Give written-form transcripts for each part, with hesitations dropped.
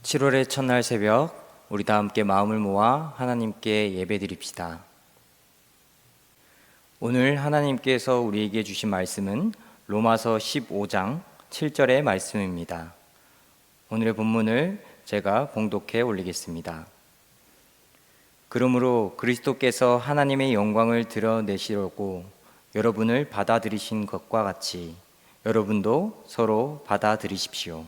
7월의 첫날 새벽, 우리 다 함께 마음을 모아 하나님께 예배드립시다. 오늘 하나님께서 우리에게 주신 말씀은 로마서 15장 7절의 말씀입니다. 오늘의 본문을 제가 봉독해 올리겠습니다. 그러므로 그리스도께서 하나님의 영광을 드러내시려고 여러분을 받아들이신 것과 같이 여러분도 서로 받아들이십시오.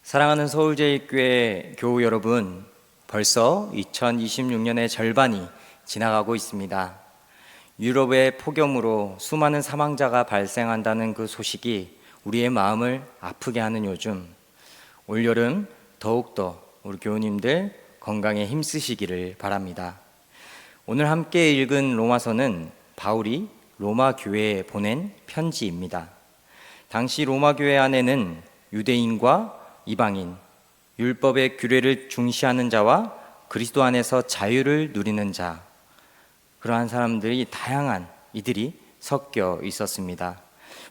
사랑하는 서울제일교회 교우 여러분, 벌써 2026년의 절반이 지나가고 있습니다. 유럽의 폭염으로 수많은 사망자가 발생한다는 그 소식이 우리의 마음을 아프게 하는 요즘, 올여름 더욱더 우리 교우님들 건강에 힘쓰시기를 바랍니다. 오늘 함께 읽은 로마서는 바울이 로마 교회에 보낸 편지입니다. 당시 로마 교회 안에는 유대인과 이방인, 율법의 규례를 중시하는 자와 그리스도 안에서 자유를 누리는 자, 그러한 사람들이 다양한 이들이 섞여 있었습니다.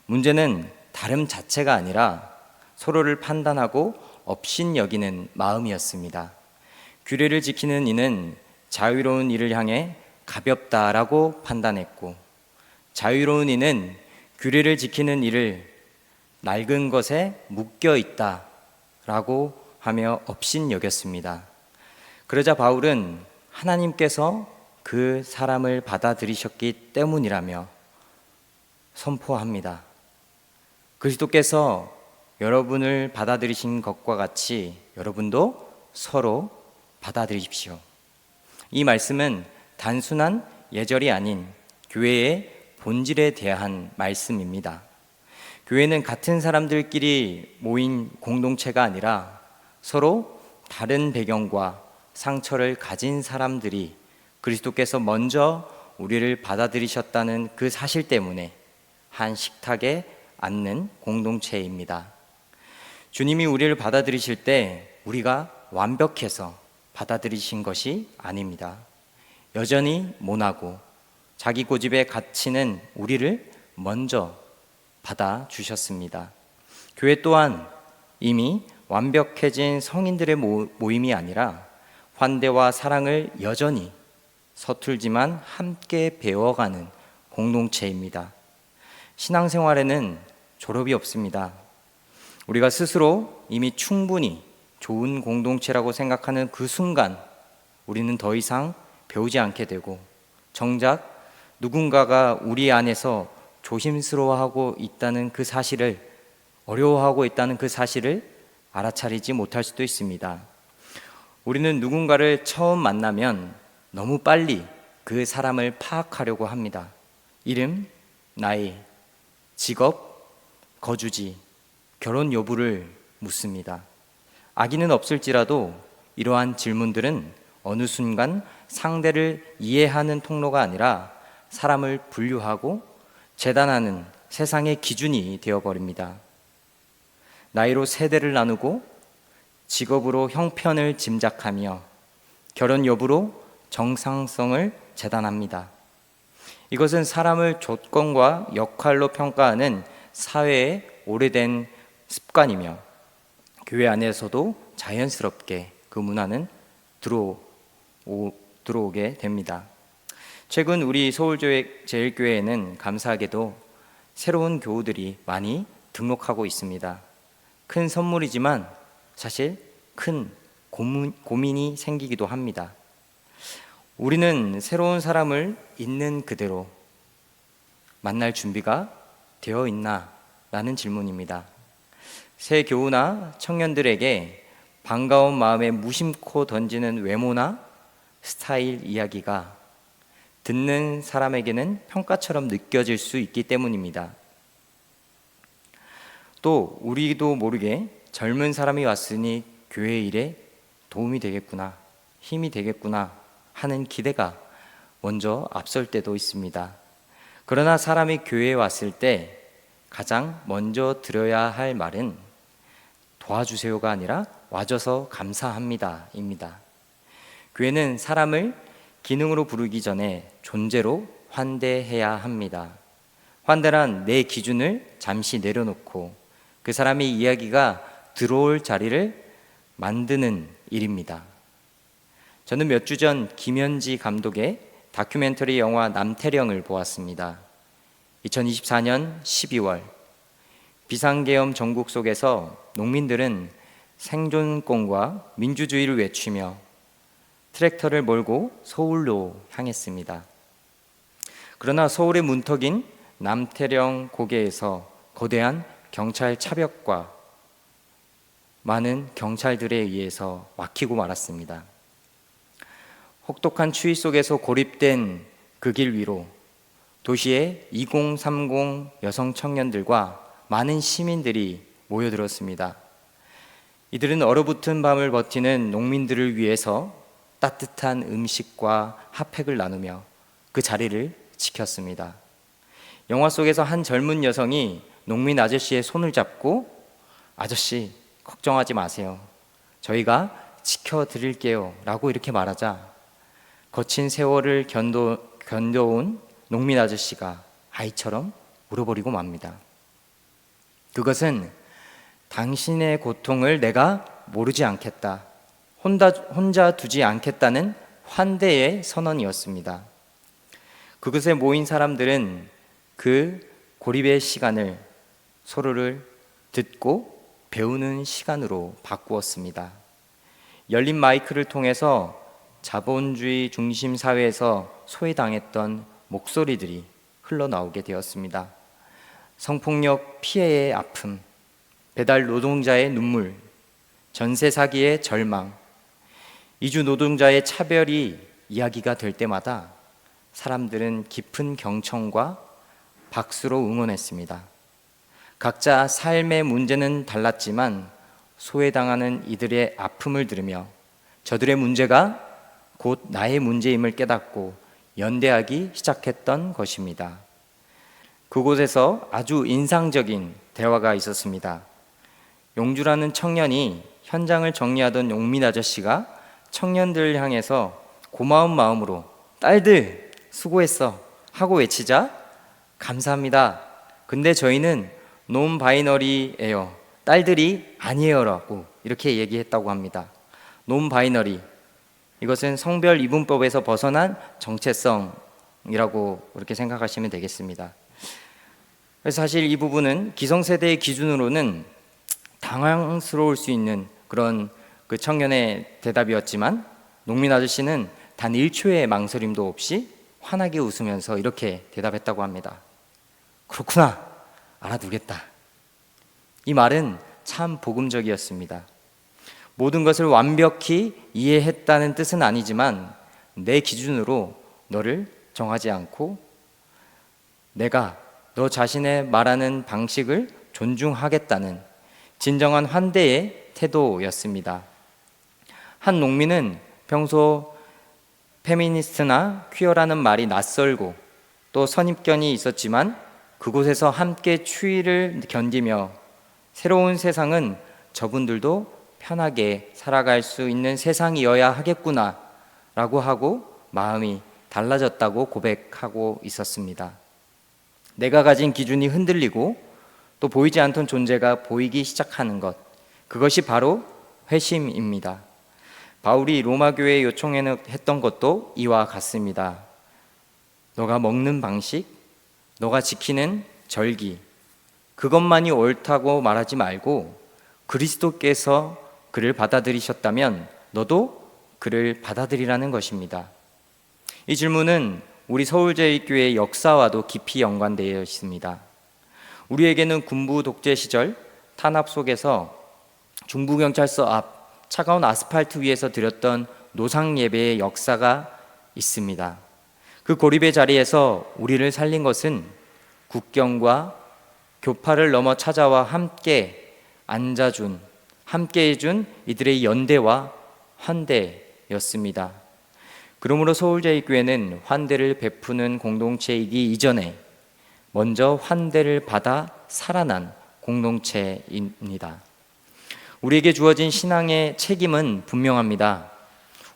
문제는 다름 자체가 아니라 서로를 판단하고 업신여기는 마음이었습니다. 규례를 지키는 이는 자유로운 이를 향해 가볍다라고 판단했고, 자유로운 이는 규례를 지키는 이를 낡은 것에 묶여 있다 라고 하며 업신여겼습니다. 그러자 바울은 하나님께서 그 사람을 받아들이셨기 때문이라며 선포합니다. 그리스도께서 여러분을 받아들이신 것과 같이 여러분도 서로 받아들이십시오. 이 말씀은 단순한 예절이 아닌 교회의 본질에 대한 말씀입니다. 교회는 같은 사람들끼리 모인 공동체가 아니라 서로 다른 배경과 상처를 가진 사람들이 그리스도께서 먼저 우리를 받아들이셨다는 그 사실 때문에 한 식탁에 앉는 공동체입니다. 주님이 우리를 받아들이실 때 우리가 완벽해서 받아들이신 것이 아닙니다. 여전히 모나고 자기 고집에 갇히는 우리를 먼저 받아주셨습니다. 교회 또한 이미 완벽해진 성인들의 모임이 아니라 환대와 사랑을 여전히 서툴지만 함께 배워가는 공동체입니다. 신앙생활에는 졸업이 없습니다. 우리가 스스로 이미 충분히 좋은 공동체라고 생각하는 그 순간 우리는 더 이상 배우지 않게 되고, 정작 누군가가 우리 안에서 조심스러워하고 있다는 그 사실을, 어려워하고 있다는 그 사실을 알아차리지 못할 수도 있습니다. 우리는 누군가를 처음 만나면 너무 빨리 그 사람을 파악하려고 합니다. 이름, 나이, 직업, 거주지, 결혼 여부를 묻습니다. 악의는 없을지라도 이러한 질문들은 어느 순간 상대를 이해하는 통로가 아니라 사람을 분류하고 재단하는 세상의 기준이 되어버립니다. 나이로 세대를 나누고, 직업으로 형편을 짐작하며, 결혼 여부로 정상성을 재단합니다. 이것은 사람을 조건과 역할로 평가하는 사회의 오래된 습관이며, 교회 안에서도 자연스럽게 그 문화는 들어오게 됩니다. 최근 우리 서울제일교회에는 감사하게도 새로운 교우들이 많이 등록하고 있습니다. 큰 선물이지만 사실 큰 고민이 생기기도 합니다. 우리는 새로운 사람을 있는 그대로 만날 준비가 되어 있나? 라는 질문입니다. 새 교우나 청년들에게 반가운 마음에 무심코 던지는 외모나 스타일 이야기가 듣는 사람에게는 평가처럼 느껴질 수 있기 때문입니다. 또 우리도 모르게 젊은 사람이 왔으니 교회 일에 도움이 되겠구나, 힘이 되겠구나 하는 기대가 먼저 앞설 때도 있습니다. 그러나 사람이 교회에 왔을 때 가장 먼저 들어야 할 말은 도와주세요가 아니라 와줘서 감사합니다 입니다. 교회는 사람을 기능으로 부르기 전에 존재로 환대해야 합니다. 환대란 내 기준을 잠시 내려놓고 그 사람의 이야기가 들어올 자리를 만드는 일입니다. 저는 몇 주 전 김현지 감독의 다큐멘터리 영화 남태령을 보았습니다. 2024년 12월 비상계엄 전국 속에서 농민들은 생존권과 민주주의를 외치며 트랙터를 몰고 서울로 향했습니다. 그러나 서울의 문턱인 남태령 고개에서 거대한 경찰 차벽과 많은 경찰들에 의해서 막히고 말았습니다. 혹독한 추위 속에서 고립된 그 길 위로 도시의 2030 여성 청년들과 많은 시민들이 모여들었습니다. 이들은 얼어붙은 밤을 버티는 농민들을 위해서 따뜻한 음식과 핫팩을 나누며 그 자리를 지켰습니다. 영화 속에서 한 젊은 여성이 농민 아저씨의 손을 잡고 아저씨 걱정하지 마세요. 저희가 지켜드릴게요 라고 이렇게 말하자 거친 세월을 견뎌온 농민 아저씨가 아이처럼 울어버리고 맙니다. 그것은 당신의 고통을 내가 모르지 않겠다, 혼자 두지 않겠다는 환대의 선언이었습니다. 그곳에 모인 사람들은 그 고립의 시간을 서로를 듣고 배우는 시간으로 바꾸었습니다. 열린 마이크를 통해서 자본주의 중심 사회에서 소외당했던 목소리들이 흘러나오게 되었습니다. 성폭력 피해의 아픔, 배달 노동자의 눈물, 전세 사기의 절망, 이주 노동자의 차별이 이야기가 될 때마다 사람들은 깊은 경청과 박수로 응원했습니다. 각자 삶의 문제는 달랐지만 소외당하는 이들의 아픔을 들으며 저들의 문제가 곧 나의 문제임을 깨닫고 연대하기 시작했던 것입니다. 그곳에서 아주 인상적인 대화가 있었습니다. 용주라는 청년이 현장을 정리하던 농민 아저씨가 청년들을 향해서 고마운 마음으로 딸들 수고했어 하고 외치자 감사합니다. 근데 저희는 논바이너리예요. 딸들이 아니에요 라고 이렇게 얘기했다고 합니다. 논바이너리, 이것은 성별 이분법에서 벗어난 정체성이라고 그렇게 생각하시면 되겠습니다. 그래서 사실 이 부분은 기성세대의 기준으로는 당황스러울 수 있는 그런 그 청년의 대답이었지만 농민 아저씨는 단 1초의 망설임도 없이 환하게 웃으면서 이렇게 대답했다고 합니다. 그렇구나, 알아두겠다. 이 말은 참 복음적이었습니다. 모든 것을 완벽히 이해했다는 뜻은 아니지만 내 기준으로 너를 정하지 않고 내가 너 자신의 말하는 방식을 존중하겠다는 진정한 환대의 태도였습니다. 한 농민은 평소 페미니스트나 퀴어라는 말이 낯설고 또 선입견이 있었지만 그곳에서 함께 추위를 견디며 새로운 세상은 저분들도 편하게 살아갈 수 있는 세상이어야 하겠구나 라고 하고 마음이 달라졌다고 고백하고 있었습니다. 내가 가진 기준이 흔들리고 또 보이지 않던 존재가 보이기 시작하는 것, 그것이 바로 회심입니다. 바울이 로마 교회에 요청했던 것도 이와 같습니다. 너가 먹는 방식, 너가 지키는 절기, 그것만이 옳다고 말하지 말고 그리스도께서 그를 받아들이셨다면 너도 그를 받아들이라는 것입니다. 이 질문은 우리 서울제일교회의 역사와도 깊이 연관되어 있습니다. 우리에게는 군부 독재 시절 탄압 속에서 중부경찰서 앞 차가운 아스팔트 위에서 드렸던 노상 예배의 역사가 있습니다. 그 고립의 자리에서 우리를 살린 것은 국경과 교파를 넘어 찾아와 함께 앉아준, 함께 해준 이들의 연대와 환대였습니다. 그러므로 서울제일교회는 환대를 베푸는 공동체이기 이전에 먼저 환대를 받아 살아난 공동체입니다. 우리에게 주어진 신앙의 책임은 분명합니다.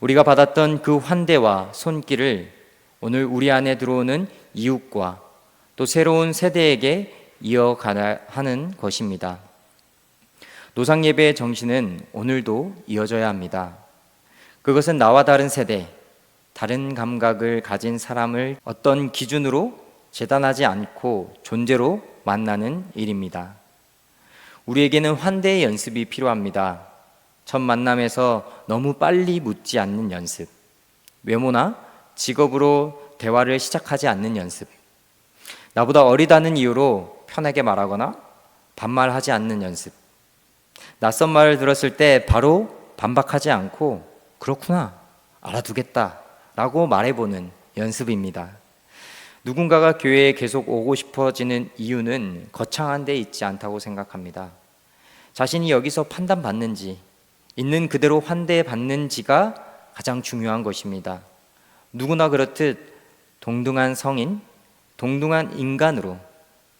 우리가 받았던 그 환대와 손길을 오늘 우리 안에 들어오는 이웃과 또 새로운 세대에게 이어가야 하는 것입니다. 노상 예배의 정신은 오늘도 이어져야 합니다. 그것은 나와 다른 세대, 다른 감각을 가진 사람을 어떤 기준으로 재단하지 않고 존재로 만나는 일입니다. 우리에게는 환대의 연습이 필요합니다. 첫 만남에서 너무 빨리 묻지 않는 연습, 외모나 직업으로 대화를 시작하지 않는 연습, 나보다 어리다는 이유로 편하게 말하거나 반말하지 않는 연습, 낯선 말을 들었을 때 바로 반박하지 않고 그렇구나, 알아두겠다 라고 말해보는 연습입니다. 누군가가 교회에 계속 오고 싶어지는 이유는 거창한 데 있지 않다고 생각합니다. 자신이 여기서 판단받는지, 있는 그대로 환대받는지가 가장 중요한 것입니다. 누구나 그렇듯 동등한 성인, 동등한 인간으로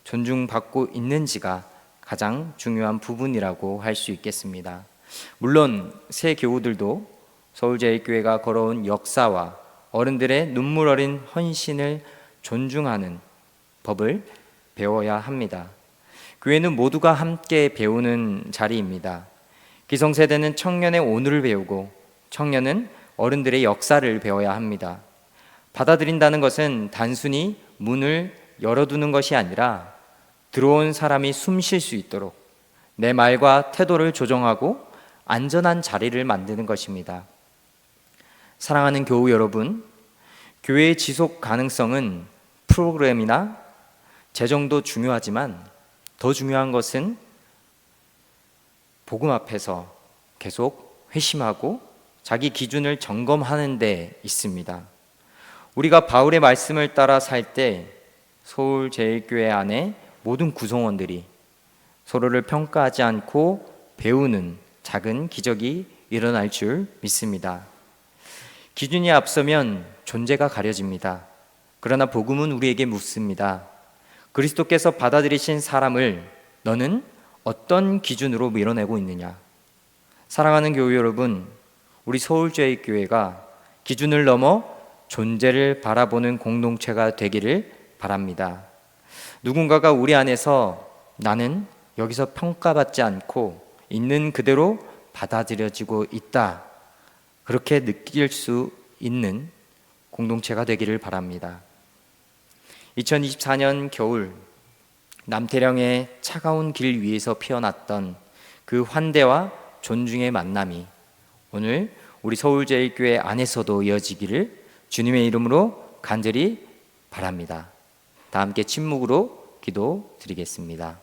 존중받고 있는지가 가장 중요한 부분이라고 할 수 있겠습니다. 물론 새 교우들도 서울제일교회가 걸어온 역사와 어른들의 눈물 어린 헌신을 존중하는 법을 배워야 합니다. 교회는 모두가 함께 배우는 자리입니다. 기성세대는 청년의 오늘을 배우고 청년은 어른들의 역사를 배워야 합니다. 받아들인다는 것은 단순히 문을 열어두는 것이 아니라 들어온 사람이 숨 쉴 수 있도록 내 말과 태도를 조정하고 안전한 자리를 만드는 것입니다. 사랑하는 교우 여러분, 교회의 지속 가능성은 프로그램이나 재정도 중요하지만 더 중요한 것은 복음 앞에서 계속 회심하고 자기 기준을 점검하는 데 있습니다. 우리가 바울의 말씀을 따라 살 때 서울제일교회 안에 모든 구성원들이 서로를 평가하지 않고 배우는 작은 기적이 일어날 줄 믿습니다. 기준이 앞서면 존재가 가려집니다. 그러나 복음은 우리에게 묻습니다. 그리스도께서 받아들이신 사람을 너는 어떤 기준으로 밀어내고 있느냐? 사랑하는 교우 여러분, 우리 서울제일교회가 기준을 넘어 존재를 바라보는 공동체가 되기를 바랍니다. 누군가가 우리 안에서 나는 여기서 평가받지 않고 있는 그대로 받아들여지고 있다, 그렇게 느낄 수 있는 공동체가 되기를 바랍니다. 2024년 겨울 남태령의 차가운 길 위에서 피어났던 그 환대와 존중의 만남이 오늘 우리 서울제일교회 안에서도 이어지기를 주님의 이름으로 간절히 바랍니다. 다 함께 침묵으로 기도드리겠습니다.